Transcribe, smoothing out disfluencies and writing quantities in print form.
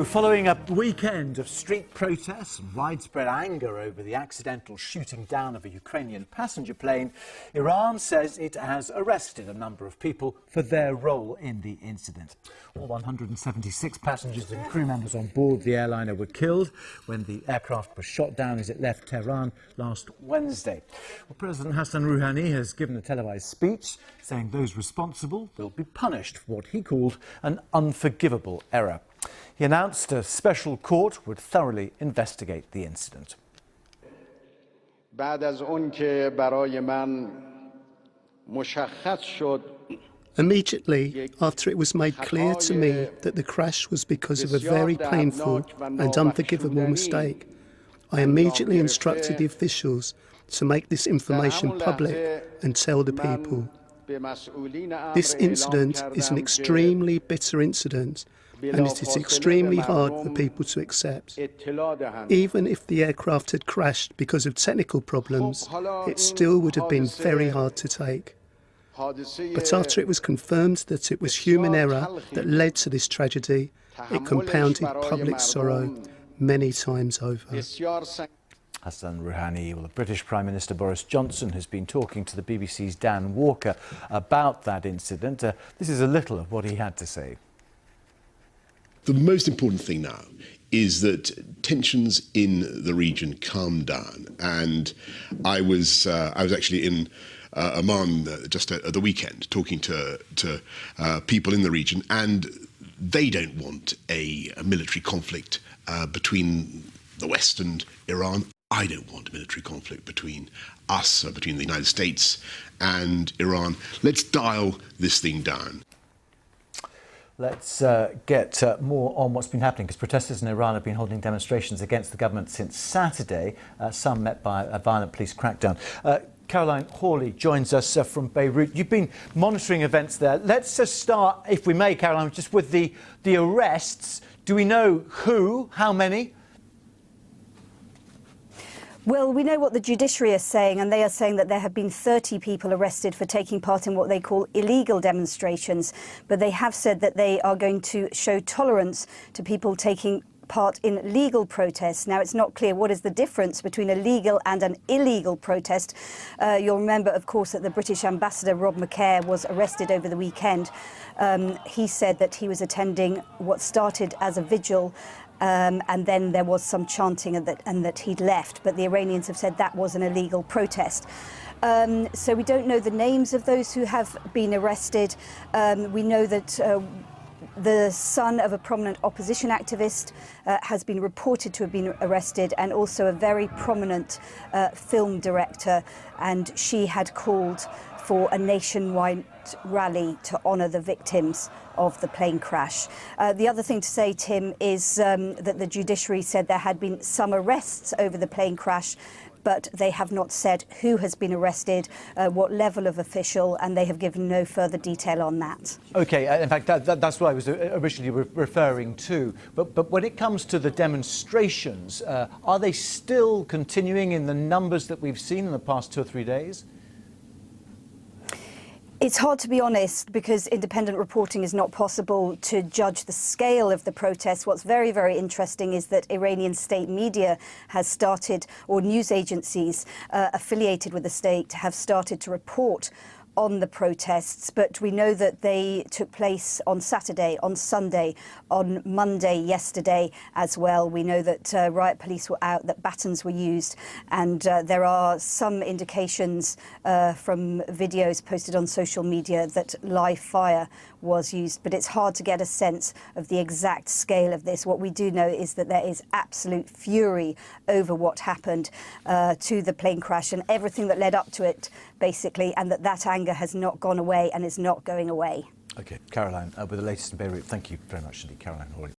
Following a weekend of street protests and widespread anger over the accidental shooting down of a Ukrainian passenger plane, Iran says it has arrested a number of people for their role in the incident. All 176 passengers and crew members on board the airliner were killed when the aircraft was shot down as it left Tehran last Wednesday. Well, President Hassan Rouhani has given a televised speech saying those responsible will be punished for what he called an unforgivable error. He announced a special court would thoroughly investigate the incident. Immediately after it was made clear to me that the crash was because of a very painful and unforgivable mistake, I immediately instructed the officials to make this information public and tell the people. This incident is an extremely bitter incident, and it is extremely hard for people to accept. Even if the aircraft had crashed because of technical problems, it still would have been very hard to take. But after it was confirmed that it was human error that led to this tragedy, it compounded public sorrow many times over. Hassan Rouhani. Well, the British Prime Minister Boris Johnson has been talking to the BBC's Dan Walker about that incident. This is a little of what he had to say. The most important thing now is that tensions in the region calm down. And I was actually in Oman just at the weekend talking to people in the region, and they don't want a military conflict between the West and Iran. I don't want a military conflict between us, between the United States and Iran. Let's dial this thing down. Let's get more on what's been happening, because protesters in Iran have been holding demonstrations against the government since Saturday, some met by a violent police crackdown. Caroline Hawley joins us from Beirut. You've been monitoring events there. Let's just start, if we may, Caroline, just with the arrests. Do we know who, how many? Well, we know what the judiciary is saying, and they are saying that there have been 30 people arrested for taking part in what they call illegal demonstrations. But they have said that they are going to show tolerance to people taking part in legal protests. Now, it's not clear what is the difference between a legal and an illegal protest. You'll remember, of course, that the British ambassador, Rob McCare, was arrested over the weekend. He said that he was attending what started as a vigil, and then there was some chanting and that he'd left. But the Iranians have said that was an illegal protest. So we don't know the names of those who have been arrested. We know that the son of a prominent opposition activist has been reported to have been arrested, and also a very prominent film director, and she had called for a nationwide rally to honour the victims of the plane crash. The other thing to say, Tim, is that the judiciary said there had been some arrests over the plane crash, but they have not said who has been arrested, what level of official, and they have given no further detail on that. OK, in fact, that's what I was originally referring to. But when it comes to the demonstrations, are they still continuing in the numbers that we've seen in the past 2 or 3 days? It's hard to be honest, because independent reporting is not possible to judge the scale of the protests. What's very, very interesting is that Iranian state media has started, or news agencies affiliated with the state have started to report on the protests, but we know that they took place on Saturday, on Sunday, on Monday yesterday as well. We know that riot police were out, that batons were used, and there are some indications from videos posted on social media that live fire was used, but it's hard to get a sense of the exact scale of this. What we do know is that there is absolute fury over what happened to the plane crash and everything that led up to it, basically, and that anger has not gone away and is not going away. OK, Caroline, with the latest in Beirut, thank you very much indeed, Caroline Hawley.